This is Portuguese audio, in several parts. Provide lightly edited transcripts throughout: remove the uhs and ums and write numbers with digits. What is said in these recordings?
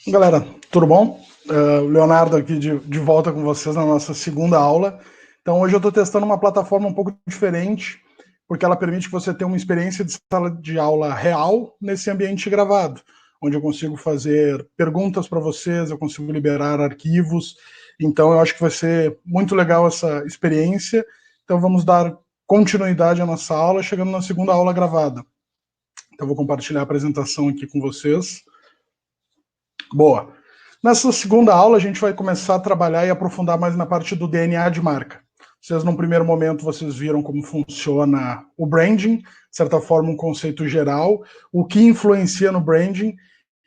Galera, tudo bom? Leonardo aqui de volta com vocês na nossa segunda aula. Então hoje eu estou testando uma plataforma um pouco diferente, porque ela permite que você tenha uma experiência de sala de aula real nesse ambiente gravado, onde eu consigo fazer perguntas para vocês, eu consigo liberar arquivos. Então eu acho que vai ser muito legal essa experiência. Então vamos dar continuidade à nossa aula, chegando na segunda aula gravada. Então eu vou compartilhar a apresentação aqui com vocês. Boa. Nessa segunda aula, a gente vai começar a trabalhar e aprofundar mais na parte do DNA de marca. Vocês, num primeiro momento, vocês viram como funciona o branding, de certa forma, um conceito geral, o que influencia no branding,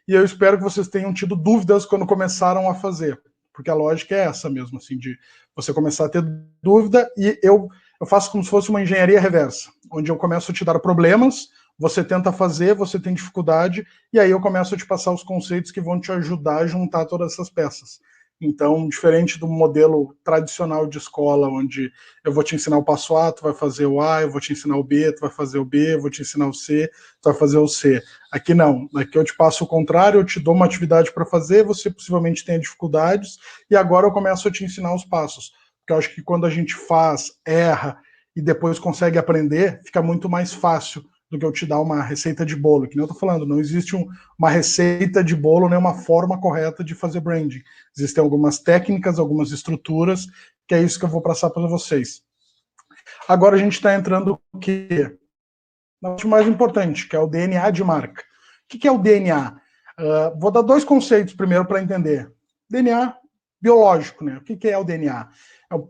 e eu espero que vocês tenham tido dúvidas quando começaram a fazer, porque a lógica é essa mesmo, assim, de você começar a ter dúvida, e eu faço como se fosse uma engenharia reversa, onde eu começo a te dar problemas, você tenta fazer, você tem dificuldade, e aí eu começo a te passar os conceitos que vão te ajudar a juntar todas essas peças. Então, diferente do modelo tradicional de escola, onde eu vou te ensinar o passo A, tu vai fazer o A, eu vou te ensinar o B, tu vai fazer o B, eu vou te ensinar o C, tu vai fazer o C. Aqui não, aqui eu te passo o contrário, eu te dou uma atividade para fazer, você possivelmente tenha dificuldades, e agora eu começo a te ensinar os passos. Porque eu acho que quando a gente faz, erra, e depois consegue aprender, fica muito mais fácil do que eu te dar uma receita de bolo, que nem eu tô falando, não existe uma receita de bolo, nem uma forma correta de fazer branding. Existem algumas técnicas, algumas estruturas, que é isso que eu vou passar para vocês. Agora a gente está entrando no que? Na parte mais importante, que é o DNA de marca. O que é o DNA? Vou dar dois conceitos primeiro para entender. DNA biológico, né? O que é o DNA?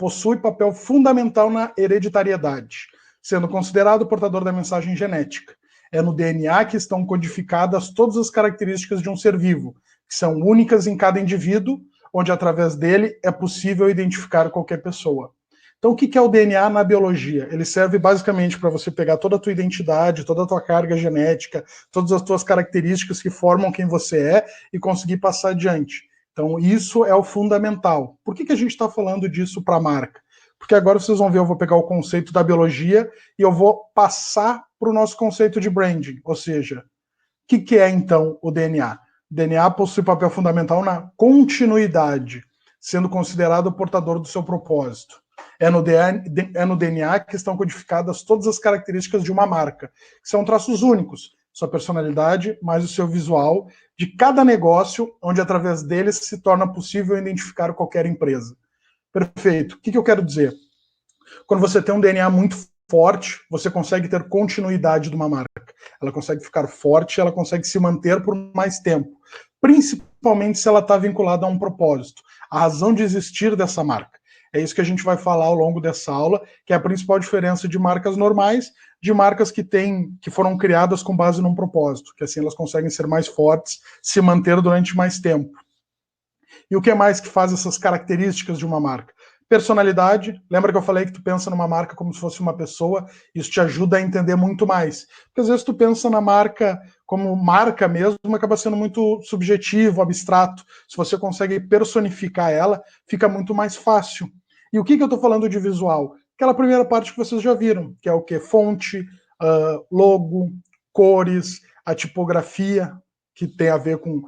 Possui papel fundamental na hereditariedade, sendo considerado portador da mensagem genética. É no DNA que estão codificadas todas as características de um ser vivo, que são únicas em cada indivíduo, onde através dele é possível identificar qualquer pessoa. Então, o que é o DNA na biologia? Ele serve basicamente para você pegar toda a tua identidade, toda a tua carga genética, todas as tuas características que formam quem você é e conseguir passar adiante. Então, isso é o fundamental. Por que a gente está falando disso para a marca? Porque agora vocês vão ver, eu vou pegar o conceito da biologia e eu vou passar para o nosso conceito de branding. Ou seja, o que é então o DNA? O DNA possui papel fundamental na continuidade, sendo considerado o portador do seu propósito. É no DNA que estão codificadas todas as características de uma marca, que são traços únicos, sua personalidade, mais o seu visual, de cada negócio, onde através deles se torna possível identificar qualquer empresa. Perfeito. O que eu quero dizer? Quando você tem um DNA muito forte, você consegue ter continuidade de uma marca. Ela consegue ficar forte, ela consegue se manter por mais tempo, principalmente se ela está vinculada a um propósito, a razão de existir dessa marca. É isso que a gente vai falar ao longo dessa aula, que é a principal diferença de marcas normais, de marcas que foram criadas com base num propósito, que assim elas conseguem ser mais fortes, se manter durante mais tempo. E o que mais que faz essas características de uma marca? Personalidade. Lembra que eu falei que tu pensa numa marca como se fosse uma pessoa? Isso te ajuda a entender muito mais. Porque às vezes tu pensa na marca como marca mesmo, acaba sendo muito subjetivo, abstrato. Se você consegue personificar ela, fica muito mais fácil. E o que eu estou falando de visual? Aquela primeira parte que vocês já viram, que é o que? Fonte, logo, cores, a tipografia, que tem a ver com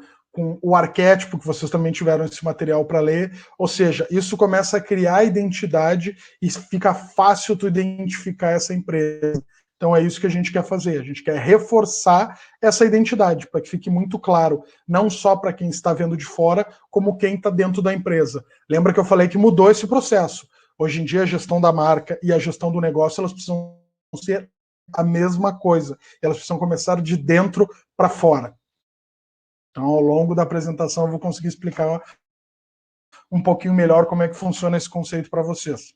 o arquétipo, que vocês também tiveram esse material para ler, ou seja, isso começa a criar identidade e fica fácil tu identificar essa empresa. Então é isso que a gente quer fazer, a gente quer reforçar essa identidade, para que fique muito claro, não só para quem está vendo de fora, como quem está dentro da empresa. Lembra que eu falei que mudou esse processo. Hoje em dia a gestão da marca e a gestão do negócio, elas precisam ser a mesma coisa, elas precisam começar de dentro para fora. Então, ao longo da apresentação, eu vou conseguir explicar um pouquinho melhor como é que funciona esse conceito para vocês.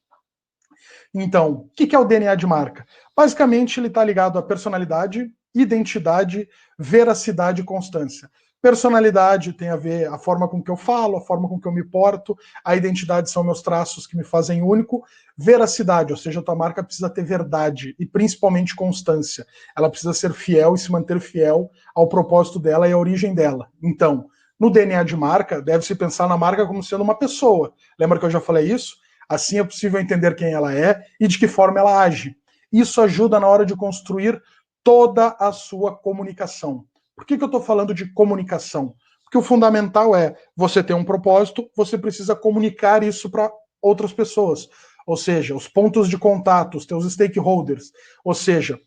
Então, o que é o DNA de marca? Basicamente, ele está ligado à personalidade, identidade, veracidade e constância. Personalidade tem a ver a forma com que eu falo, a forma com que eu me porto, a identidade são meus traços que me fazem único, veracidade, ou seja, a tua marca precisa ter verdade e principalmente constância. Ela precisa ser fiel e se manter fiel ao propósito dela e à origem dela. Então, no DNA de marca, deve-se pensar na marca como sendo uma pessoa. Lembra que eu já falei isso? Assim é possível entender quem ela é e de que forma ela age. Isso ajuda na hora de construir toda a sua comunicação. Por que eu estou falando de comunicação? Porque o fundamental é você ter um propósito, você precisa comunicar isso para outras pessoas. Ou seja, os pontos de contato, os teus stakeholders. Ou seja,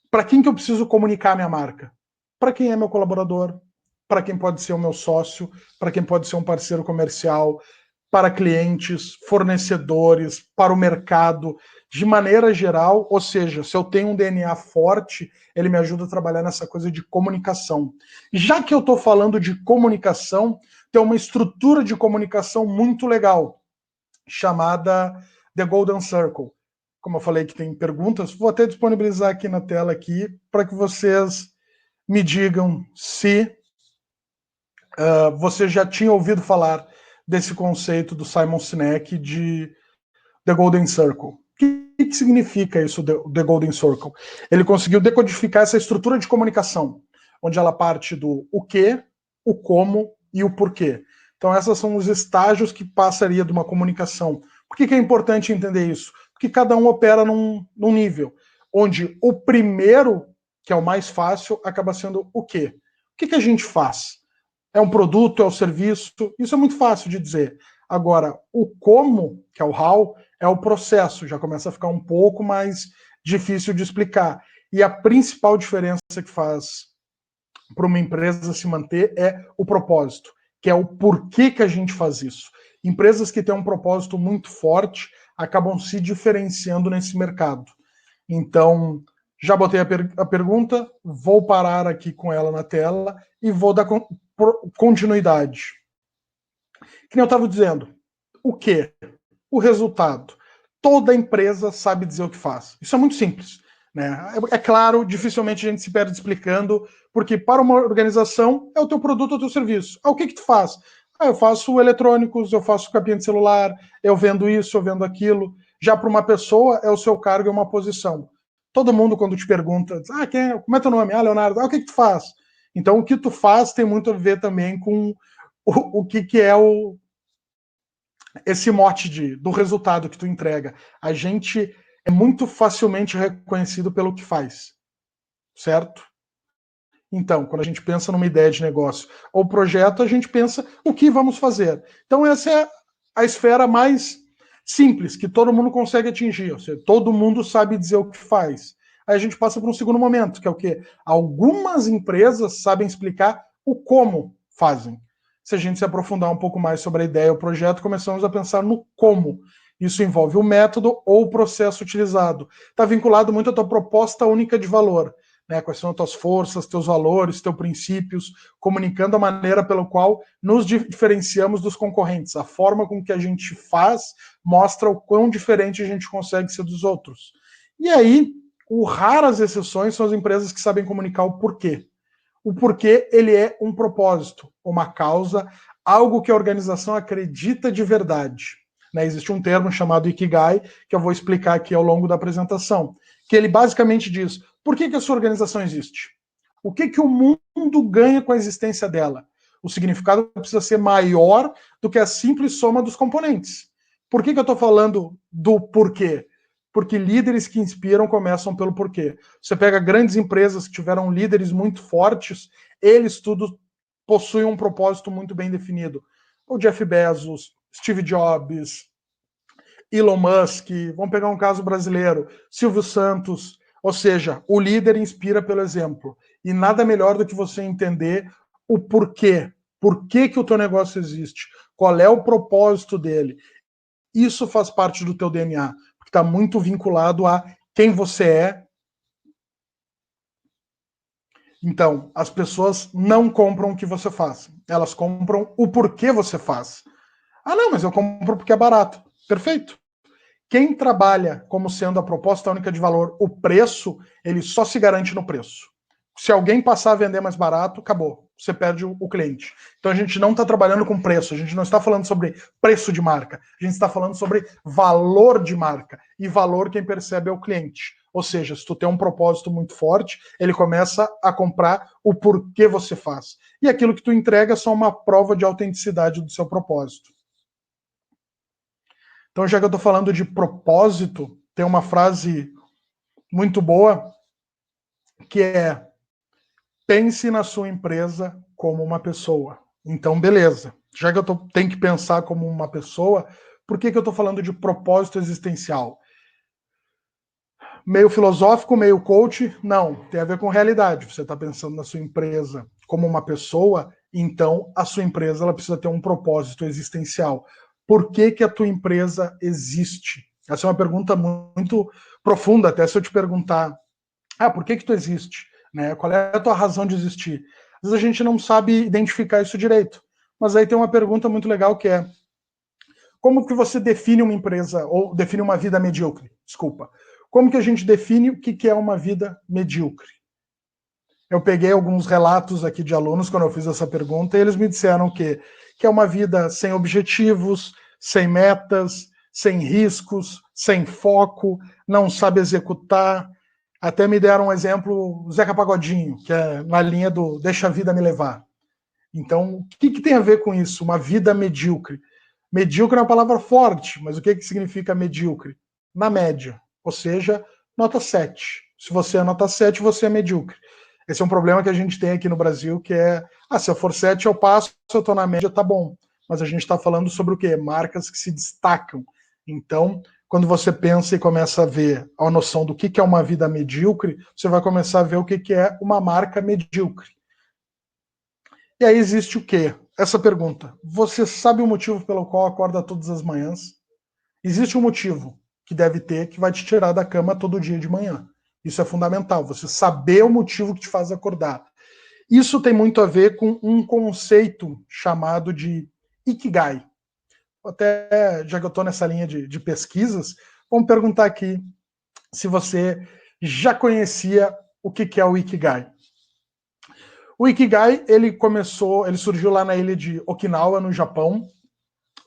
para quem que eu preciso comunicar a minha marca? Para quem é meu colaborador, para quem pode ser o meu sócio, para quem pode ser um parceiro comercial, para clientes, fornecedores, para o mercado, de maneira geral. Ou seja, se eu tenho um DNA forte, ele me ajuda a trabalhar nessa coisa de comunicação. Já que eu estou falando de comunicação, tem uma estrutura de comunicação muito legal, chamada The Golden Circle. Como eu falei que tem perguntas, vou até disponibilizar aqui na tela aqui para que vocês me digam se você já tinha ouvido falar desse conceito do Simon Sinek de The Golden Circle. O que significa isso, The Golden Circle? Ele conseguiu decodificar essa estrutura de comunicação, onde ela parte do o que, o como e o porquê. Então, esses são os estágios que passaria de uma comunicação. Por que é importante entender isso? Porque cada um opera num nível, onde o primeiro, que é o mais fácil, acaba sendo o quê? O que a gente faz? É um produto, é um serviço? Isso é muito fácil de dizer. Agora, o como, que é o how, é o processo, já começa a ficar um pouco mais difícil de explicar. E a principal diferença que faz para uma empresa se manter é o propósito, que é o porquê que a gente faz isso. Empresas que têm um propósito muito forte acabam se diferenciando nesse mercado. Então, já botei a pergunta, vou parar aqui com ela na tela e vou dar continuidade. Que nem eu estava dizendo, o que? O resultado. Toda empresa sabe dizer o que faz. Isso é muito simples. Né? É claro, dificilmente a gente se perde explicando, porque para uma organização é o teu produto ou o teu serviço. O que tu faz? Eu faço eletrônicos, eu faço capinha de celular, eu vendo isso, eu vendo aquilo. Já para uma pessoa, é o seu cargo e uma posição. Todo mundo, quando te pergunta, como é teu nome? Leonardo. O que tu faz? Então, o que tu faz tem muito a ver também com o que é esse mote do resultado que tu entrega. A gente é muito facilmente reconhecido pelo que faz, certo? Então, quando a gente pensa numa ideia de negócio ou projeto, a gente pensa o que vamos fazer. Então, essa é a esfera mais simples, que todo mundo consegue atingir, ou seja, todo mundo sabe dizer o que faz. Aí a gente passa para um segundo momento, que é o quê? Algumas empresas sabem explicar o como fazem. Se a gente se aprofundar um pouco mais sobre a ideia ou projeto, começamos a pensar no como. Isso envolve o método ou o processo utilizado. Está vinculado muito à tua proposta única de valor. Né, quais são as tuas forças, teus valores, teus princípios, comunicando a maneira pela qual nos diferenciamos dos concorrentes. A forma com que a gente faz mostra o quão diferente a gente consegue ser dos outros. E aí, raras exceções são as empresas que sabem comunicar o porquê. O porquê, ele é um propósito, uma causa, algo que a organização acredita de verdade. Né, existe um termo chamado Ikigai, que eu vou explicar aqui ao longo da apresentação, que ele basicamente diz: por que a sua organização existe? O que o mundo ganha com a existência dela? O significado precisa ser maior do que a simples soma dos componentes. Por que eu estou falando do porquê? Porque líderes que inspiram começam pelo porquê. Você pega grandes empresas que tiveram líderes muito fortes, eles tudo possuem um propósito muito bem definido. O Jeff Bezos, Steve Jobs, Elon Musk, vamos pegar um caso brasileiro, Silvio Santos. Ou seja, o líder inspira pelo exemplo. E nada melhor do que você entender o porquê. Por que o teu negócio existe? Qual é o propósito dele? Isso faz parte do teu DNA, porque está muito vinculado a quem você é. Então, as pessoas não compram o que você faz. Elas compram o porquê você faz. Não, mas eu compro porque é barato. Perfeito. Quem trabalha como sendo a proposta única de valor, o preço, ele só se garante no preço. Se alguém passar a vender mais barato, acabou. Você perde o cliente. Então a gente não está trabalhando com preço, a gente não está falando sobre preço de marca, a gente está falando sobre valor de marca. E valor quem percebe é o cliente. Ou seja, se tu tem um propósito muito forte, ele começa a comprar o porquê você faz. E aquilo que tu entrega é só uma prova de autenticidade do seu propósito. Então, já que eu estou falando de propósito, tem uma frase muito boa que é: pense na sua empresa como uma pessoa. Então, beleza. Já que eu tenho que pensar como uma pessoa, por que eu estou falando de propósito existencial? Meio filosófico, meio coach? Não, tem a ver com realidade. Você está pensando na sua empresa como uma pessoa, então a sua empresa ela precisa ter um propósito existencial. Por que a tua empresa existe? Essa é uma pergunta muito profunda, até se eu te perguntar, por que tu existe? Né? Qual é a tua razão de existir? Às vezes a gente não sabe identificar isso direito. Mas aí tem uma pergunta muito legal que é: como que você define uma empresa, ou define uma vida medíocre? Desculpa. Como que a gente define o que é uma vida medíocre? Eu peguei alguns relatos aqui de alunos quando eu fiz essa pergunta e eles me disseram que é uma vida sem objetivos, sem metas, sem riscos, sem foco, não sabe executar. Até me deram um exemplo, Zeca Pagodinho, que é na linha do deixa a vida me levar. Então, o que tem a ver com isso? Uma vida medíocre. Medíocre é uma palavra forte, mas o que significa medíocre? Na média, ou seja, nota 7. Se você é nota 7, você é medíocre. Esse é um problema que a gente tem aqui no Brasil, que é, se eu for 7 eu passo, se eu estou na média tá bom. Mas a gente está falando sobre o quê? Marcas que se destacam. Então, quando você pensa e começa a ver a noção do que é uma vida medíocre, você vai começar a ver o que é uma marca medíocre. E aí existe o quê? Essa pergunta. Você sabe o motivo pelo qual acorda todas as manhãs? Existe um motivo que deve ter que vai te tirar da cama todo dia de manhã. Isso é fundamental, você saber o motivo que te faz acordar. Isso tem muito a ver com um conceito chamado de Ikigai. Até, já que eu estou nessa linha de pesquisas, vamos perguntar aqui se você já conhecia o que é o Ikigai. O Ikigai, ele surgiu lá na ilha de Okinawa, no Japão,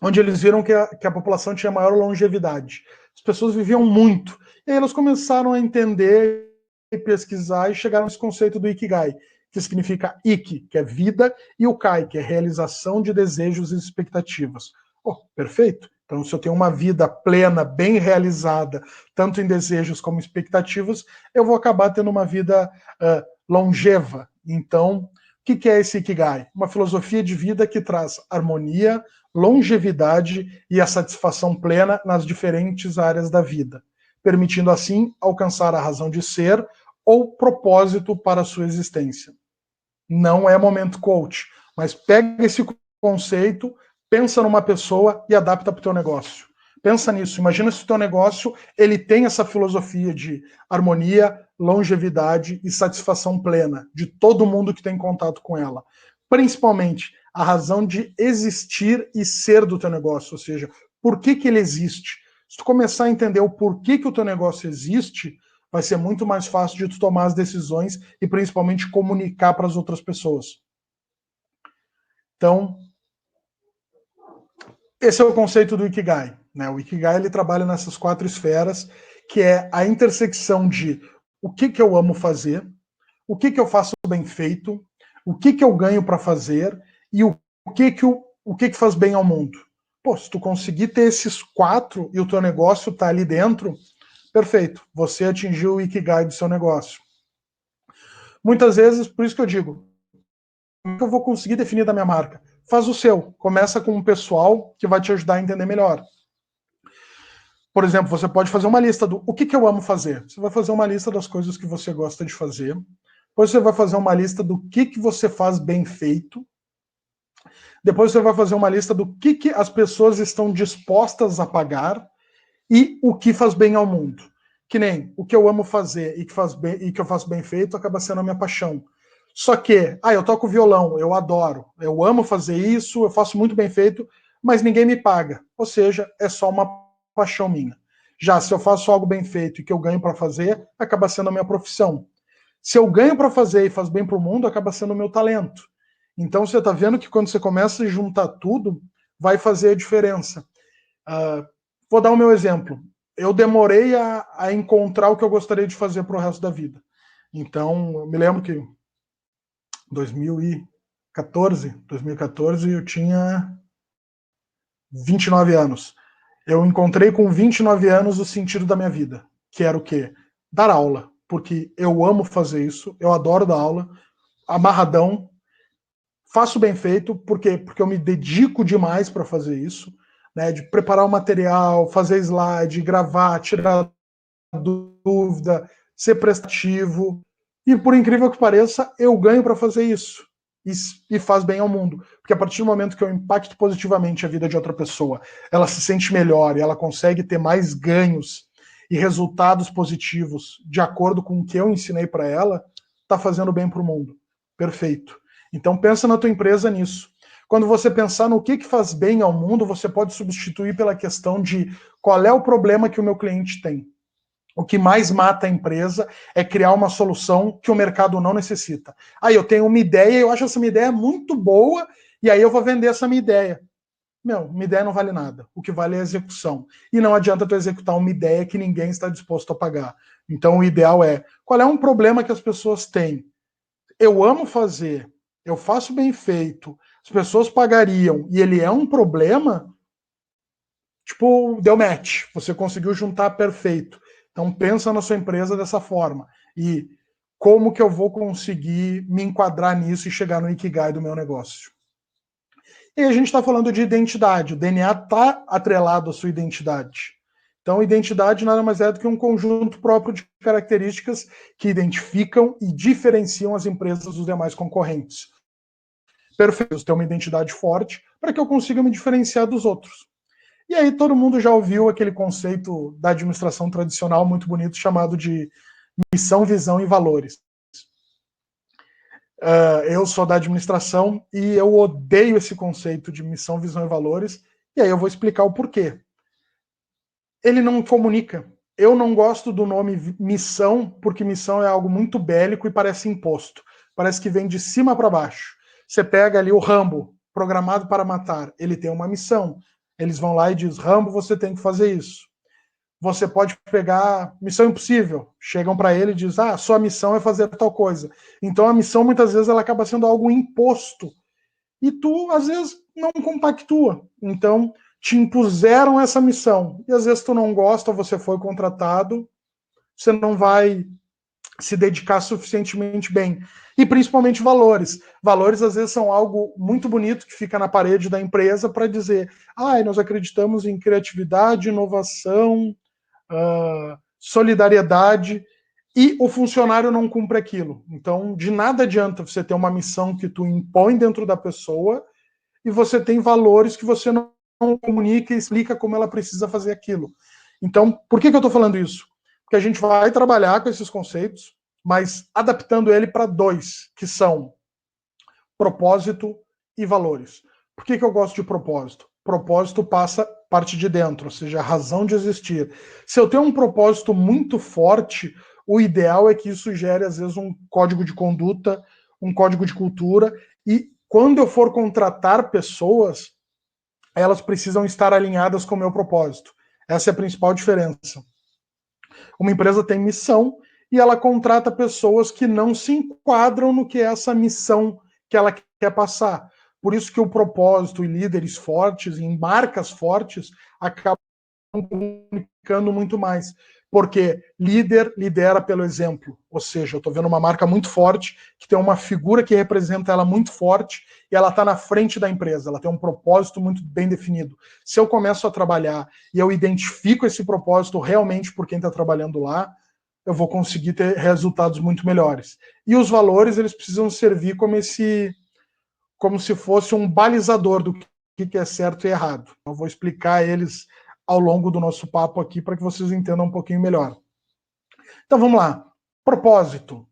onde eles viram que a população tinha maior longevidade. As pessoas viviam muito. E aí eles começaram a entender e pesquisar e chegaram a esse conceito do Ikigai, que significa Iki, que é vida, e o Kai, que é realização de desejos e expectativas. Oh, perfeito. Então, se eu tenho uma vida plena, bem realizada, tanto em desejos como expectativas, eu vou acabar tendo uma vida longeva. Então, o que é esse Ikigai? Uma filosofia de vida que traz harmonia, longevidade e a satisfação plena nas diferentes áreas da vida, permitindo assim alcançar a razão de ser ou propósito para a sua existência. Não é momento coach, mas pega esse conceito, pensa numa pessoa e adapta para o teu negócio. Pensa nisso, imagina se o teu negócio ele tem essa filosofia de harmonia, longevidade e satisfação plena de todo mundo que tem contato com ela. Principalmente a razão de existir e ser do teu negócio, ou seja, por que ele existe. Se tu começar a entender o porquê que o teu negócio existe, vai ser muito mais fácil de tu tomar as decisões e principalmente comunicar para as outras pessoas. Então, esse é o conceito do Ikigai. Né? O Ikigai ele trabalha nessas 4 esferas, que é a intersecção de o que eu amo fazer, o que eu faço bem feito, o que eu ganho para fazer e o que faz bem ao mundo. Pô, se tu conseguir ter esses 4 e o teu negócio tá ali dentro, perfeito, você atingiu o Ikigai do seu negócio. Muitas vezes, por isso que eu digo, como que eu vou conseguir definir da minha marca? Faz o seu. Começa com um pessoal que vai te ajudar a entender melhor. Por exemplo, você pode fazer uma lista do o que eu amo fazer. Você vai fazer uma lista das coisas que você gosta de fazer. Depois você vai fazer uma lista do que você faz bem feito. Depois você vai fazer uma lista do que as pessoas estão dispostas a pagar e o que faz bem ao mundo. Que nem o que eu amo fazer e que eu faço bem feito acaba sendo a minha paixão. Só que, eu toco violão, eu adoro, eu amo fazer isso, eu faço muito bem feito, mas ninguém me paga. Ou seja, é só uma paixão minha. Já se eu faço algo bem feito e que eu ganho para fazer, acaba sendo a minha profissão. Se eu ganho para fazer e faz bem para o mundo, acaba sendo o meu talento. Então você está vendo que quando você começa a juntar tudo, vai fazer a diferença. Vou dar o meu exemplo. Eu demorei a encontrar o que eu gostaria de fazer para o resto da vida. Então, eu me lembro que 2014 eu tinha 29 anos. Eu encontrei com 29 anos o sentido da minha vida, que era o quê? Dar aula, porque eu amo fazer isso, eu adoro dar aula, amarradão, faço bem feito, por quê? Porque eu me dedico demais para fazer isso, né? De preparar o material, fazer slide, gravar, tirar dúvida, ser prestativo. E por incrível que pareça, eu ganho para fazer isso. E faz bem ao mundo. Porque a partir do momento que eu impacto positivamente a vida de outra pessoa, ela se sente melhor e ela consegue ter mais ganhos e resultados positivos de acordo com o que eu ensinei para ela, está fazendo bem para o mundo. Perfeito. Então pensa na tua empresa nisso. Quando você pensar no que faz bem ao mundo, você pode substituir pela questão de qual é o problema que o meu cliente tem. O que mais mata a empresa é criar uma solução que o mercado não necessita. Aí eu tenho uma ideia, eu acho essa minha ideia muito boa, e aí eu vou vender essa minha ideia. Meu, uma ideia não vale nada. O que vale é a execução. E não adianta tu executar uma ideia que ninguém está disposto a pagar. Então o ideal é, qual é um problema que as pessoas têm? Eu amo fazer, eu faço bem feito, as pessoas pagariam, e ele é um problema, tipo, deu match. Você conseguiu juntar perfeito. Então pensa na sua empresa dessa forma. E como que eu vou conseguir me enquadrar nisso e chegar no Ikigai do meu negócio? E a gente está falando de identidade. O DNA está atrelado à sua identidade. Então, identidade nada mais é do que um conjunto próprio de características que identificam e diferenciam as empresas dos demais concorrentes. Perfeito, ter uma identidade forte para que eu consiga me diferenciar dos outros. E aí todo mundo já ouviu aquele conceito da administração tradicional muito bonito chamado de missão, visão e valores. Eu sou da administração e eu odeio esse conceito de missão, visão e valores, e aí eu vou explicar o porquê. Ele não comunica. Eu não gosto do nome missão, porque missão é algo muito bélico e parece imposto. Parece que vem de cima para baixo. Você pega ali o Rambo, programado para matar, ele tem uma missão. Eles vão lá e diz, Rambo, você tem que fazer isso. Você pode pegar Missão Impossível. Chegam para ele e diz, sua missão é fazer tal coisa. Então a missão muitas vezes ela acaba sendo algo imposto. E tu, às vezes, não compactua. Então, te impuseram essa missão. E às vezes tu não gosta, você foi contratado, você não vai se dedicar suficientemente bem. E principalmente valores. Valores, às vezes, são algo muito bonito que fica na parede da empresa para dizer, nós acreditamos em criatividade, inovação, solidariedade, e o funcionário não cumpre aquilo. Então, de nada adianta você ter uma missão que tu impõe dentro da pessoa e você tem valores que você não comunica e explica como ela precisa fazer aquilo. Então, por que eu estou falando isso? Porque a gente vai trabalhar com esses conceitos, mas adaptando ele para dois, que são propósito e valores. Por que eu gosto de propósito? Propósito parte de dentro, ou seja, a razão de existir. Se eu tenho um propósito muito forte, o ideal é que isso gere, às vezes, um código de conduta, um código de cultura, e quando eu for contratar pessoas, elas precisam estar alinhadas com o meu propósito. Essa é a principal diferença. Uma empresa tem missão e ela contrata pessoas que não se enquadram no que é essa missão que ela quer passar. Por isso que o propósito e líderes fortes, em marcas fortes, acabam comunicando muito mais. Porque líder lidera pelo exemplo. Ou seja, eu estou vendo uma marca muito forte, que tem uma figura que representa ela muito forte, e ela está na frente da empresa, ela tem um propósito muito bem definido. Se eu começo a trabalhar e eu identifico esse propósito realmente por quem está trabalhando lá, eu vou conseguir ter resultados muito melhores. E os valores, eles precisam servir como se fosse um balizador do que é certo e errado. Eu vou explicar eles ao longo do nosso papo aqui para que vocês entendam um pouquinho melhor. Então vamos lá. Propósito.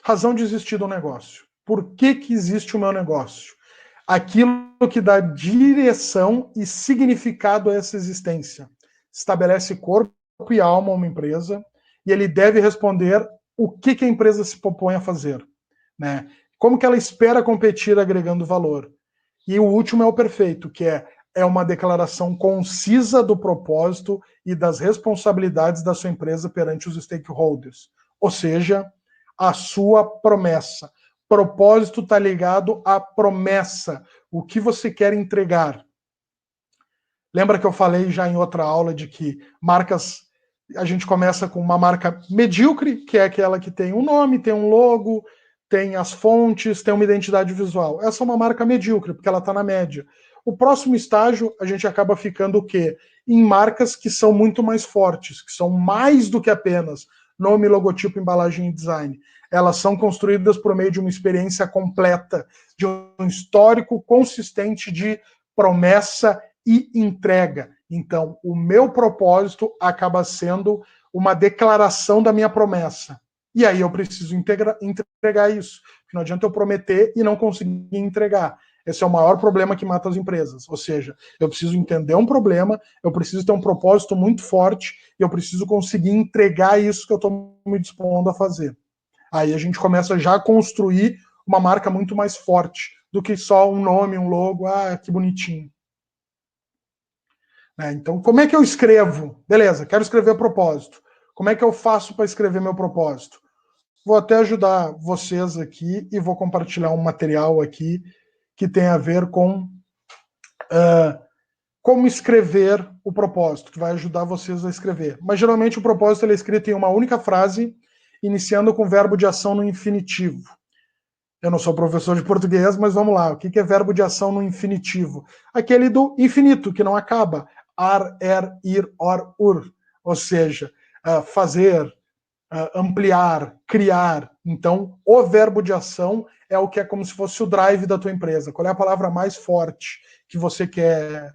Razão de existir do negócio. Por que existe o meu negócio? Aquilo que dá direção e significado a essa existência. Estabelece corpo e alma a uma empresa e ele deve responder o que a empresa se propõe a fazer. Né? Como que ela espera competir agregando valor. E o último é o perfeito, que é uma declaração concisa do propósito e das responsabilidades da sua empresa perante os stakeholders. Ou seja, a sua promessa. Propósito está ligado à promessa. O que você quer entregar. Lembra que eu falei já em outra aula de que marcas... A gente começa com uma marca medíocre, que é aquela que tem um nome, tem um logo, tem as fontes, tem uma identidade visual. Essa é uma marca medíocre, porque ela está na média. O próximo estágio, a gente acaba ficando o quê? Em marcas que são muito mais fortes, que são mais do que apenas nome, logotipo, embalagem e design. Elas são construídas por meio de uma experiência completa, de um histórico consistente de promessa e entrega. Então, o meu propósito acaba sendo uma declaração da minha promessa. E aí eu preciso entregar isso. Não adianta eu prometer e não conseguir entregar. Esse é o maior problema que mata as empresas. Ou seja, eu preciso entender um problema, eu preciso ter um propósito muito forte e eu preciso conseguir entregar isso que eu estou me dispondo a fazer. Aí a gente começa já a construir uma marca muito mais forte do que só um nome, um logo, que bonitinho. Então, como é que eu escrevo? Beleza, quero escrever propósito. Como é que eu faço para escrever meu propósito? Vou até ajudar vocês aqui e vou compartilhar um material aqui que tem a ver com como escrever o propósito, que vai ajudar vocês a escrever. Mas geralmente o propósito é escrito em uma única frase, iniciando com verbo de ação no infinitivo. Eu não sou professor de português, mas vamos lá. O que é verbo de ação no infinitivo? Aquele do infinito, que não acaba. Ar, ir, ur. Ou seja, fazer, ampliar, criar. Então, o verbo de ação é o que é como se fosse o drive da tua empresa. Qual é a palavra mais forte que você quer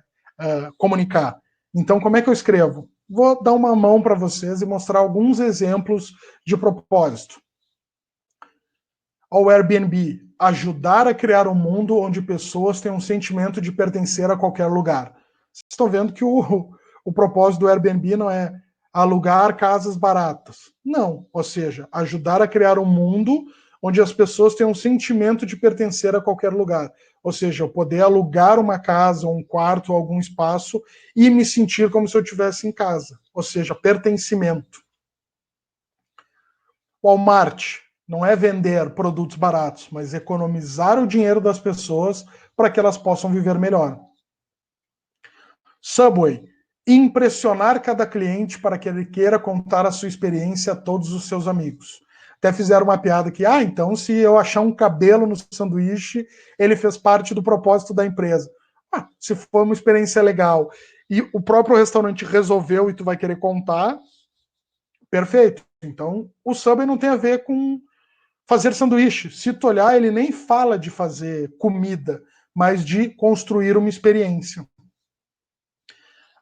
comunicar? Então, como é que eu escrevo? Vou dar uma mão para vocês e mostrar alguns exemplos de propósito. Ao Airbnb, ajudar a criar um mundo onde pessoas têm um sentimento de pertencer a qualquer lugar. Vocês estão vendo que o propósito do Airbnb não é alugar casas baratas. Não, ou seja, ajudar a criar um mundo onde as pessoas têm um sentimento de pertencer a qualquer lugar. Ou seja, eu poder alugar uma casa, um quarto, algum espaço e me sentir como se eu estivesse em casa. Ou seja, pertencimento. Walmart não é vender produtos baratos, mas economizar o dinheiro das pessoas para que elas possam viver melhor. Subway, impressionar cada cliente para que ele queira contar a sua experiência a todos os seus amigos. Até fizeram uma piada que, então se eu achar um cabelo no sanduíche, ele fez parte do propósito da empresa. Se for uma experiência legal e o próprio restaurante resolveu e tu vai querer contar, perfeito. Então, o Subway não tem a ver com fazer sanduíche. Se tu olhar, ele nem fala de fazer comida, mas de construir uma experiência.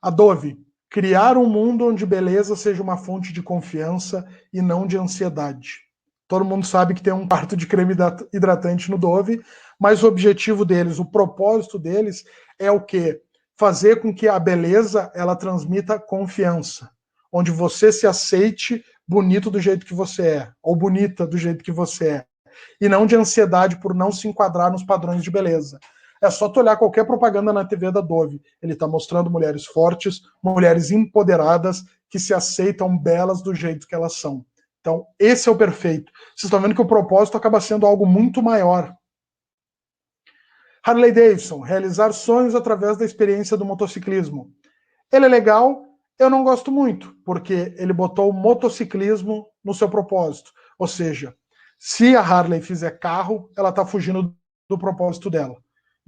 Adobe, criar um mundo onde beleza seja uma fonte de confiança e não de ansiedade. Todo mundo sabe que tem um quarto de creme hidratante no Dove, mas o objetivo deles, o propósito deles é o quê? Fazer com que a beleza ela transmita confiança, onde você se aceite bonito do jeito que você é, ou bonita do jeito que você é, e não de ansiedade por não se enquadrar nos padrões de beleza. É só tu olhar qualquer propaganda na TV da Dove. Ele está mostrando mulheres fortes, mulheres empoderadas, que se aceitam belas do jeito que elas são. Então, esse é o perfeito. Vocês estão vendo que o propósito acaba sendo algo muito maior. Harley Davidson, realizar sonhos através da experiência do motociclismo. Ele é legal, eu não gosto muito, porque ele botou o motociclismo no seu propósito. Ou seja, se a Harley fizer carro, ela está fugindo do propósito dela.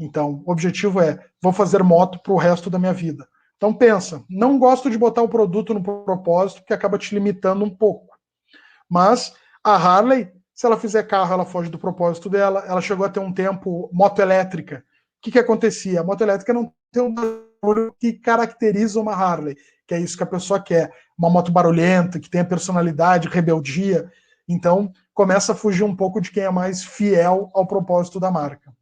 Então, o objetivo é, vou fazer moto para o resto da minha vida. Então pensa, não gosto de botar o produto no propósito, porque acaba te limitando um pouco. Mas a Harley, se ela fizer carro, ela foge do propósito dela. Ela chegou a ter um tempo moto elétrica. O que acontecia? A moto elétrica não tem um barulho que caracteriza uma Harley, que é isso que a pessoa quer. Uma moto barulhenta, que tenha personalidade, rebeldia. Então, começa a fugir um pouco de quem é mais fiel ao propósito da marca.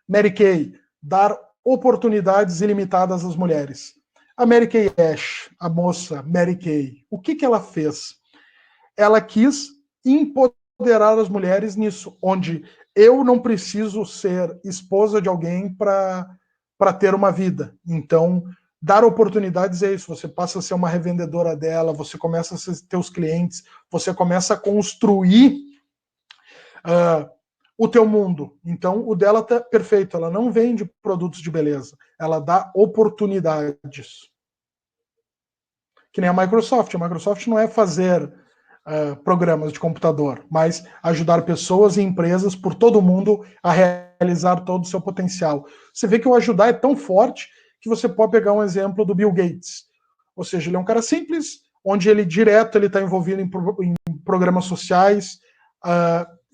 Mary Kay, dar oportunidades ilimitadas às mulheres. A Mary Kay Ash, a moça Mary Kay, o que ela fez? Ela quis empoderar as mulheres nisso, onde eu não preciso ser esposa de alguém para ter uma vida. Então, dar oportunidades é isso. Você passa a ser uma revendedora dela, você começa a ter os clientes, você começa a construir o teu mundo. Então, o dela tá perfeito. Ela não vende produtos de beleza. Ela dá oportunidades. Que nem a Microsoft. A Microsoft não é fazer programas de computador, mas ajudar pessoas e empresas por todo o mundo a realizar todo o seu potencial. Você vê que o ajudar é tão forte que você pode pegar um exemplo do Bill Gates. Ou seja, ele é um cara simples, onde ele direto ele está envolvido em programas sociais.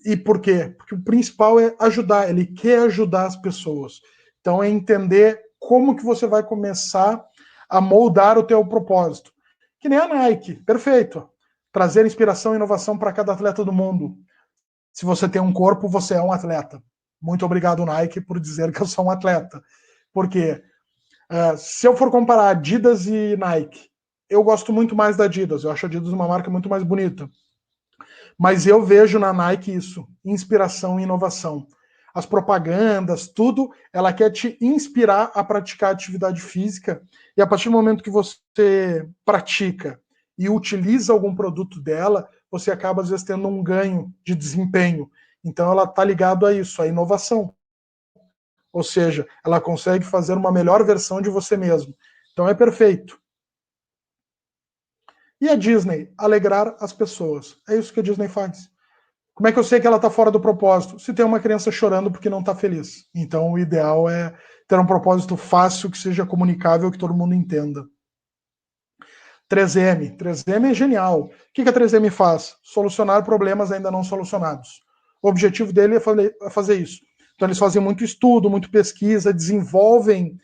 E por quê? Porque o principal é ajudar, ele quer ajudar as pessoas. Então é entender como que você vai começar a moldar o teu propósito. Que nem a Nike, perfeito. Trazer inspiração e inovação para cada atleta do mundo. Se você tem um corpo, você é um atleta. Muito obrigado, Nike, por dizer que eu sou um atleta. Porque se eu for comparar Adidas e Nike, eu gosto muito mais da Adidas. Eu acho a Adidas uma marca muito mais bonita. Mas eu vejo na Nike isso, inspiração e inovação. As propagandas, tudo, ela quer te inspirar a praticar atividade física, e a partir do momento que você pratica e utiliza algum produto dela, você acaba às vezes tendo um ganho de desempenho. Então ela está ligado a isso, a inovação. Ou seja, ela consegue fazer uma melhor versão de você mesmo. Então é perfeito. E a Disney? Alegrar as pessoas. É isso que a Disney faz. Como é que eu sei que ela está fora do propósito? Se tem uma criança chorando porque não está feliz. Então, o ideal é ter um propósito fácil, que seja comunicável, que todo mundo entenda. 3M. 3M é genial. O que a 3M faz? Solucionar problemas ainda não solucionados. O objetivo dele é fazer isso. Então, eles fazem muito estudo, muito pesquisa, desenvolvem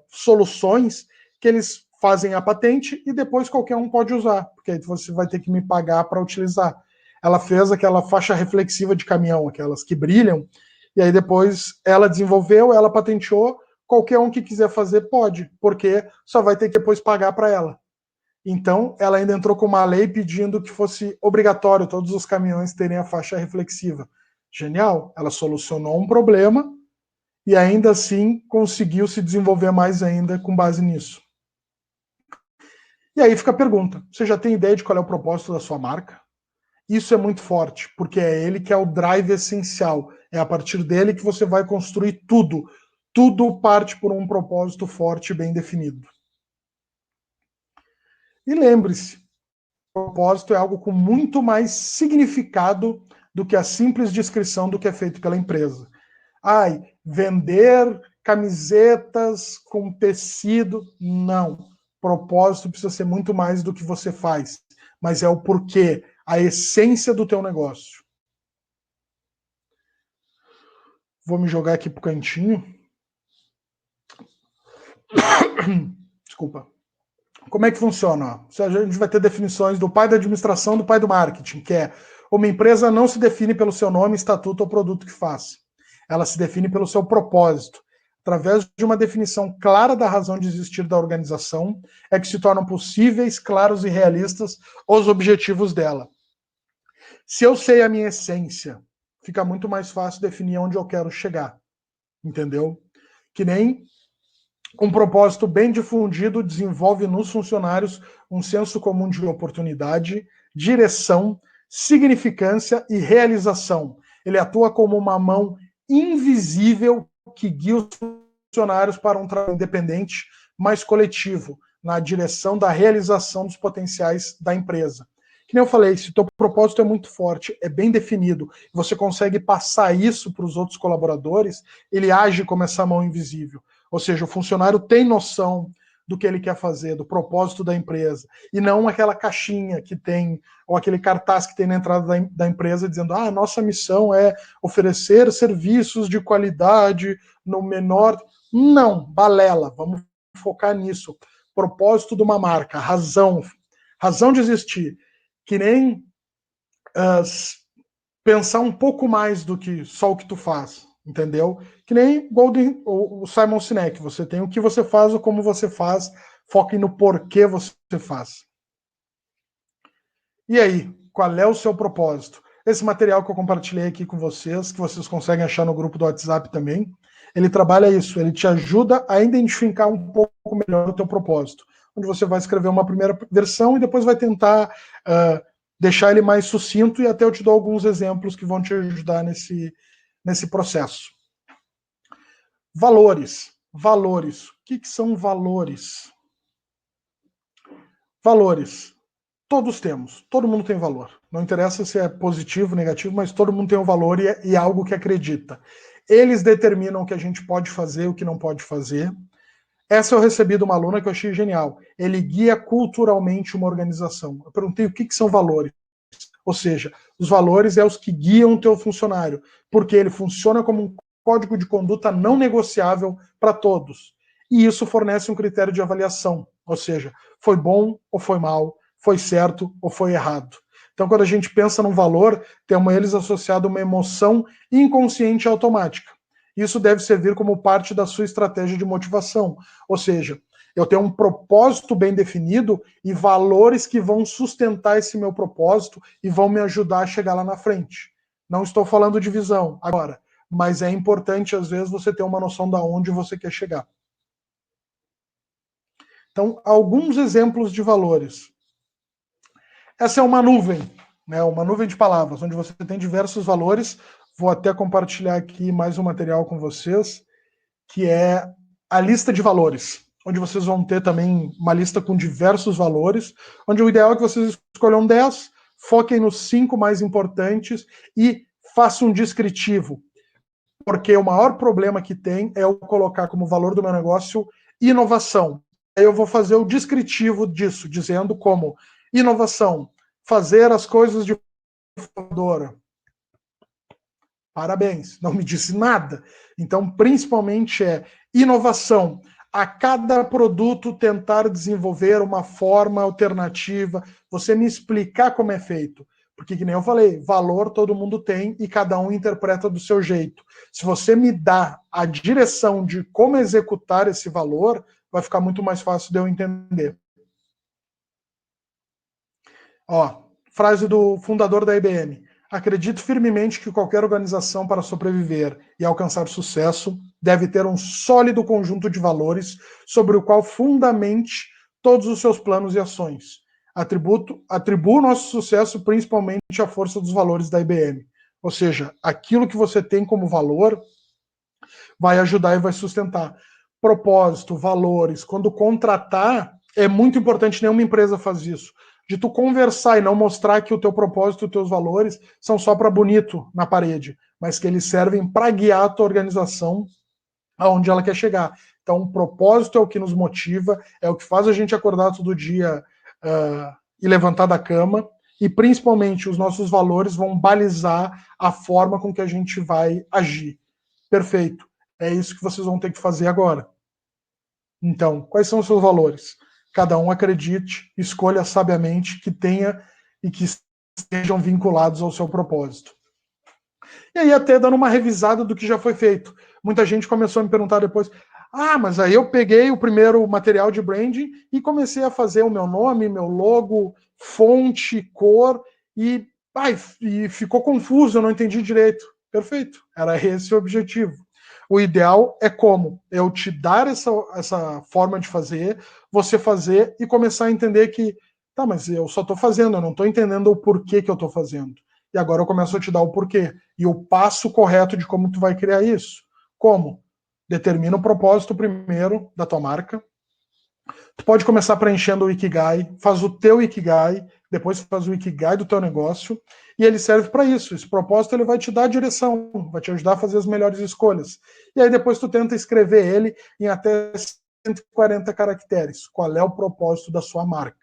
soluções que eles fazem a patente e depois qualquer um pode usar, porque aí você vai ter que me pagar para utilizar. Ela fez aquela faixa reflexiva de caminhão, aquelas que brilham, e aí depois ela desenvolveu, ela patenteou, qualquer um que quiser fazer pode, porque só vai ter que depois pagar para ela. Então, ela ainda entrou com uma lei pedindo que fosse obrigatório todos os caminhões terem a faixa reflexiva. Genial, ela solucionou um problema e ainda assim conseguiu se desenvolver mais ainda com base nisso. E aí fica a pergunta, você já tem ideia de qual é o propósito da sua marca? Isso é muito forte, porque é ele que é o drive essencial. É a partir dele que você vai construir tudo. Tudo parte por um propósito forte e bem definido. E lembre-se, propósito é algo com muito mais significado do que a simples descrição do que é feito pela empresa. Ai, vender camisetas com tecido, não. Propósito precisa ser muito mais do que você faz, mas é o porquê, a essência do teu negócio. Vou me jogar aqui pro cantinho. Desculpa. Como é que funciona? A gente vai ter definições do pai da administração, do pai do marketing, que é uma empresa não se define pelo seu nome, estatuto ou produto que faz. Ela se define pelo seu propósito. Através de uma definição clara da razão de existir da organização, é que se tornam possíveis, claros e realistas os objetivos dela. Se eu sei a minha essência, fica muito mais fácil definir onde eu quero chegar. Entendeu? Que nem um propósito bem difundido desenvolve nos funcionários um senso comum de oportunidade, direção, significância e realização. Ele atua como uma mão invisível que guia os funcionários para um trabalho independente, mas coletivo, na direção da realização dos potenciais da empresa. Que nem eu falei, se o teu propósito é muito forte, é bem definido, você consegue passar isso para os outros colaboradores, ele age como essa mão invisível. Ou seja, o funcionário tem noção do que ele quer fazer, do propósito da empresa, e não aquela caixinha que tem, ou aquele cartaz que tem na entrada da empresa dizendo, ah, nossa missão é oferecer serviços de qualidade no menor... Não, balela, vamos focar nisso. Propósito de uma marca, razão de existir. Que nem pensar um pouco mais do que só o que tu faz, entendeu? Que nem o Simon Sinek, você tem o que você faz, o como você faz, foque no porquê você faz. E aí, qual é o seu propósito? Esse material que eu compartilhei aqui com vocês, que vocês conseguem achar no grupo do WhatsApp também, ele trabalha isso, ele te ajuda a identificar um pouco melhor o teu propósito, onde você vai escrever uma primeira versão e depois vai tentar deixar ele mais sucinto e até eu te dou alguns exemplos que vão te ajudar nesse processo. Valores. Valores. O que são valores? Valores. Todos temos, todo mundo tem valor. Não interessa se é positivo, negativo, mas todo mundo tem um valor e é algo que acredita. Eles determinam o que a gente pode fazer, o que não pode fazer. Essa eu recebi de uma aluna que eu achei genial. Ele guia culturalmente uma organização. Eu perguntei o que são valores. Ou seja, os valores é os que guiam o teu funcionário, porque ele funciona como um código de conduta não negociável para todos. E isso fornece um critério de avaliação, ou seja, foi bom ou foi mal, foi certo ou foi errado. Então, quando a gente pensa num valor, temos eles associado a uma emoção inconsciente e automática. Isso deve servir como parte da sua estratégia de motivação, ou seja, eu tenho um propósito bem definido e valores que vão sustentar esse meu propósito e vão me ajudar a chegar lá na frente. Não estou falando de visão agora, mas é importante, às vezes, você ter uma noção de onde você quer chegar. Então, alguns exemplos de valores. Essa é uma nuvem, né, uma nuvem de palavras, onde você tem diversos valores. Vou até compartilhar aqui mais um material com vocês, que é a lista de valores, onde vocês vão ter também uma lista com diversos valores, onde o ideal é que vocês escolham 10, foquem nos 5 mais importantes e façam um descritivo, porque o maior problema que tem é eu colocar como valor do meu negócio inovação. Aí eu vou fazer o descritivo disso, dizendo como inovação, fazer as coisas de forma. Parabéns, não me disse nada. Então, principalmente é inovação. A cada produto tentar desenvolver uma forma alternativa, você me explicar como é feito. Porque, que nem eu falei, valor todo mundo tem e cada um interpreta do seu jeito. Se você me dá a direção de como executar esse valor, vai ficar muito mais fácil de eu entender. Ó, frase do fundador da IBM. Acredito firmemente que qualquer organização, para sobreviver e alcançar sucesso, deve ter um sólido conjunto de valores sobre o qual fundamente todos os seus planos e ações. Atribuo nosso sucesso principalmente à força dos valores da IBM. Ou seja, aquilo que você tem como valor vai ajudar e vai sustentar. Propósito, valores. Quando contratar, é muito importante, nenhuma empresa faz isso, de tu conversar e não mostrar que o teu propósito e os teus valores são só para bonito na parede, mas que eles servem para guiar a tua organização aonde ela quer chegar. Então, o propósito é o que nos motiva, é o que faz a gente acordar todo dia e levantar da cama, e principalmente os nossos valores vão balizar a forma com que a gente vai agir. Perfeito. É isso que vocês vão ter que fazer agora. Então, quais são os seus valores? Cada um acredite, escolha sabiamente, que tenha e que estejam vinculados ao seu propósito. E aí, até dando uma revisada do que já foi feito. Muita gente começou a me perguntar depois: ah, mas aí eu peguei o primeiro material de branding e comecei a fazer o meu nome, meu logo, fonte, cor, e ficou confuso, eu não entendi direito. Perfeito, era esse o objetivo. O ideal é como? Eu te dar essa forma de fazer, você fazer e começar a entender que, tá, mas eu só estou fazendo, eu não estou entendendo o porquê que eu estou fazendo. E agora eu começo a te dar o porquê. E o passo correto de como tu vai criar isso. Como? Determina o propósito primeiro da tua marca. Tu pode começar preenchendo o Ikigai, faz o teu Ikigai, depois faz o Ikigai do teu negócio, e ele serve para isso. Esse propósito ele vai te dar a direção, vai te ajudar a fazer as melhores escolhas. E aí depois tu tenta escrever ele em até 140 caracteres. Qual é o propósito da sua marca?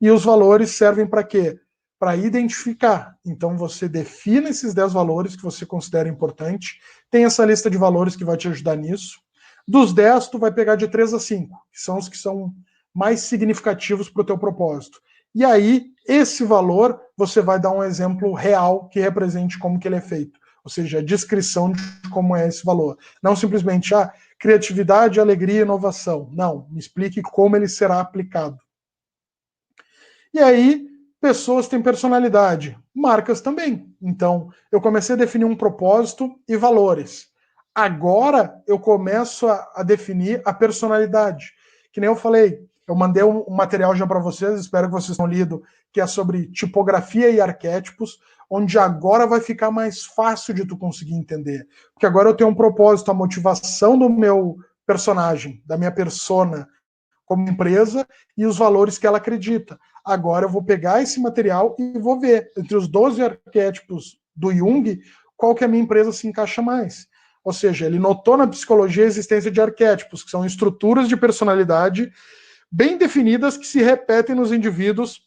E os valores servem para quê? Para identificar. Então você define esses 10 valores que você considera importante, tem essa lista de valores que vai te ajudar nisso. Dos 10, tu vai pegar de 3 a 5, que são os que são mais significativos para o teu propósito. E aí, esse valor, você vai dar um exemplo real que represente como que ele é feito. Ou seja, a descrição de como é esse valor. Não simplesmente, criatividade, alegria e inovação. Não, me explique como ele será aplicado. E aí, pessoas têm personalidade, marcas também. Então, eu comecei a definir um propósito e valores. Agora, eu começo a definir a personalidade. Que nem eu falei, eu mandei um material já para vocês, espero que vocês tenham lido, que é sobre tipografia e arquétipos, onde agora vai ficar mais fácil de tu conseguir entender. Porque agora eu tenho um propósito, a motivação do meu personagem, da minha persona, como empresa e os valores que ela acredita. Agora eu vou pegar esse material e vou ver, entre os 12 arquétipos do Jung, qual que a minha empresa se encaixa mais. Ou seja, ele notou na psicologia a existência de arquétipos, que são estruturas de personalidade bem definidas que se repetem nos indivíduos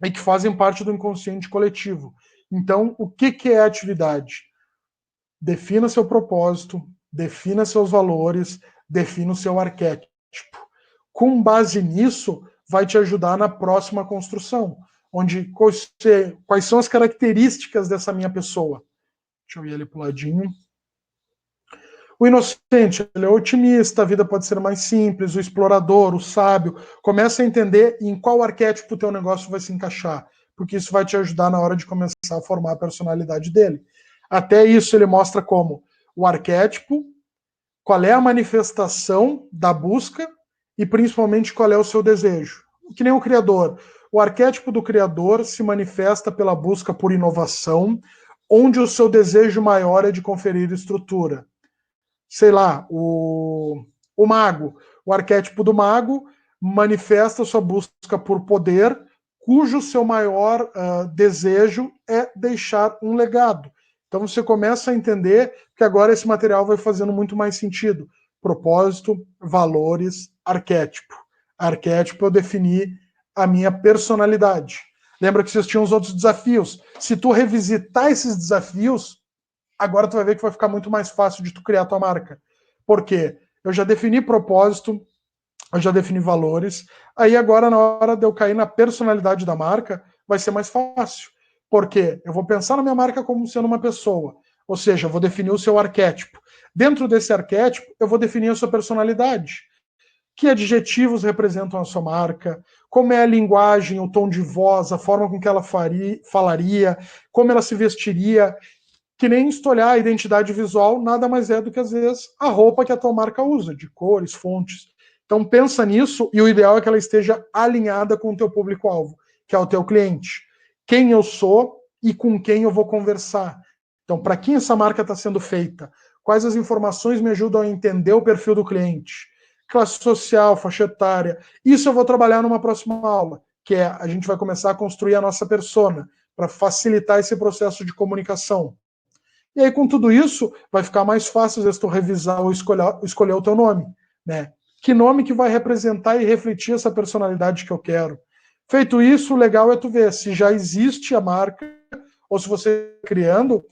e que fazem parte do inconsciente coletivo. Então, o que é atividade? Defina seu propósito, defina seus valores, defina o seu arquétipo. Com base nisso, vai te ajudar na próxima construção, onde quais são as características dessa minha pessoa. Deixa eu ir ali para o ladinho. O inocente, ele é otimista, a vida pode ser mais simples, o explorador, o sábio. Começa a entender em qual arquétipo o teu negócio vai se encaixar, porque isso vai te ajudar na hora de começar a formar a personalidade dele. Até isso ele mostra como o arquétipo, qual é a manifestação da busca e principalmente qual é o seu desejo. Que nem o criador. O arquétipo do criador se manifesta pela busca por inovação, onde o seu desejo maior é de conferir estrutura. Sei lá, o mago. O arquétipo do mago manifesta sua busca por poder, cujo seu maior desejo é deixar um legado. Então você começa a entender que agora esse material vai fazendo muito mais sentido. Propósito, valores, arquétipo. Arquétipo eu defini a minha personalidade. Lembra que vocês tinham os outros desafios. Se tu revisitar esses desafios, agora tu vai ver que vai ficar muito mais fácil de tu criar tua marca. Por quê? Eu já defini propósito, eu já defini valores, aí agora na hora de eu cair na personalidade da marca, vai ser mais fácil. Por quê? Eu vou pensar na minha marca como sendo uma pessoa, ou seja, eu vou definir o seu arquétipo. Dentro desse arquétipo, eu vou definir a sua personalidade. Que adjetivos representam a sua marca, como é a linguagem, o tom de voz, a forma com que ela falaria, como ela se vestiria. Que nem se tu olhar a identidade visual, nada mais é do que, às vezes, a roupa que a tua marca usa, de cores, fontes. Então pensa nisso e o ideal é que ela esteja alinhada com o teu público-alvo, que é o teu cliente. Quem eu sou e com quem eu vou conversar. Então, para quem essa marca está sendo feita? Quais as informações me ajudam a entender o perfil do cliente? Classe social, faixa etária. Isso eu vou trabalhar numa próxima aula, que é a gente vai começar a construir a nossa persona, para facilitar esse processo de comunicação. E aí, com tudo isso, vai ficar mais fácil, às vezes, tu revisar ou escolher o teu nome, né? Que nome que vai representar e refletir essa personalidade que eu quero. Feito isso, o legal é tu ver se já existe a marca, ou se você está criando,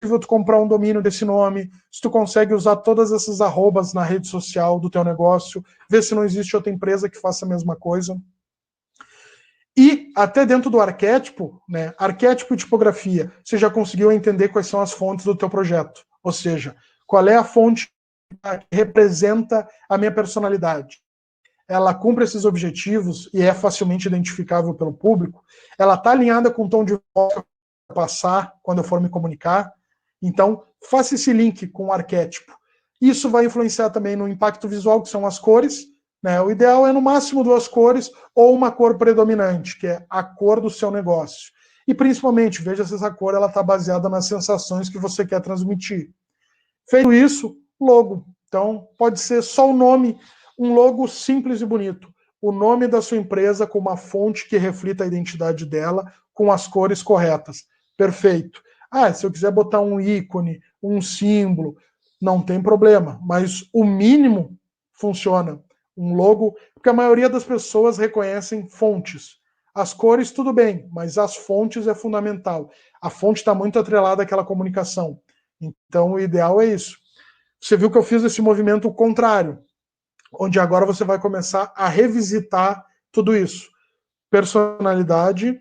tu comprar um domínio desse nome, se tu consegue usar todas essas arrobas na rede social do teu negócio, ver se não existe outra empresa que faça a mesma coisa. E até dentro do arquétipo, né, arquétipo e tipografia, você já conseguiu entender quais são as fontes do teu projeto. Ou seja, qual é a fonte que representa a minha personalidade. Ela cumpre esses objetivos e é facilmente identificável pelo público. Ela está alinhada com o tom de voz que eu vou passar quando eu for me comunicar. Então, faça esse link com o arquétipo. Isso vai influenciar também no impacto visual, que são as cores, né? O ideal é no máximo 2 cores ou uma cor predominante, que é a cor do seu negócio. E principalmente, veja se essa cor está baseada nas sensações que você quer transmitir. Feito isso, logo. Então, pode ser só o nome, um logo simples e bonito. O nome da sua empresa com uma fonte que reflita a identidade dela, com as cores corretas. Perfeito. Ah, se eu quiser botar um ícone, um símbolo, não tem problema. Mas o mínimo funciona. Um logo, porque a maioria das pessoas reconhecem fontes. As cores, tudo bem, mas as fontes é fundamental. A fonte está muito atrelada àquela comunicação. Então, o ideal é isso. Você viu que eu fiz esse movimento contrário, onde agora você vai começar a revisitar tudo isso. Personalidade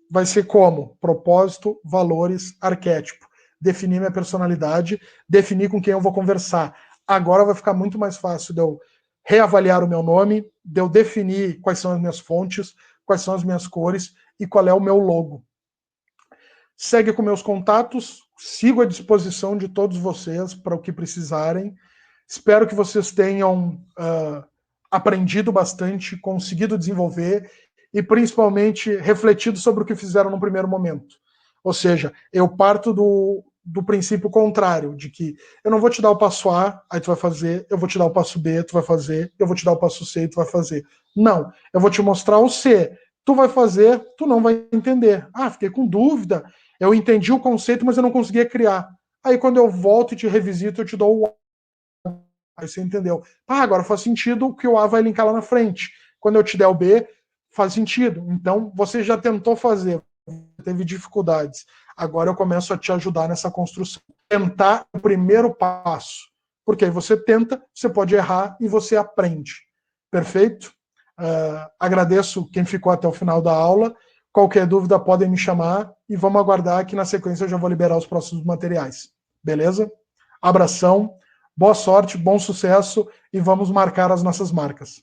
vai ser como? Propósito, valores, arquétipo. Definir minha personalidade, definir com quem eu vou conversar. Agora vai ficar muito mais fácil de eu reavaliar o meu nome, de eu definir quais são as minhas fontes, quais são as minhas cores e qual é o meu logo. Segue com meus contatos, sigo à disposição de todos vocês para o que precisarem. Espero que vocês tenham aprendido bastante, conseguido desenvolver e principalmente refletido sobre o que fizeram no primeiro momento. Ou seja, eu parto do princípio contrário, de que eu não vou te dar o passo A, aí tu vai fazer, eu vou te dar o passo B, tu vai fazer, eu vou te dar o passo C, tu vai fazer. Não, eu vou te mostrar o C, tu vai fazer, tu não vai entender. Ah, fiquei com dúvida, eu entendi o conceito, mas eu não conseguia criar. Aí quando eu volto e te revisito, eu te dou o A. Aí você entendeu. Ah, agora faz sentido que o A vai linkar lá na frente. Quando eu te der o B, faz sentido. Então, você já tentou fazer, teve dificuldades. Agora eu começo a te ajudar nessa construção. Tentar o primeiro passo. Porque aí você tenta, você pode errar e você aprende. Perfeito? Agradeço quem ficou até o final da aula. Qualquer dúvida podem me chamar e vamos aguardar que na sequência eu já vou liberar os próximos materiais. Beleza? Abração, boa sorte, bom sucesso e vamos marcar as nossas marcas.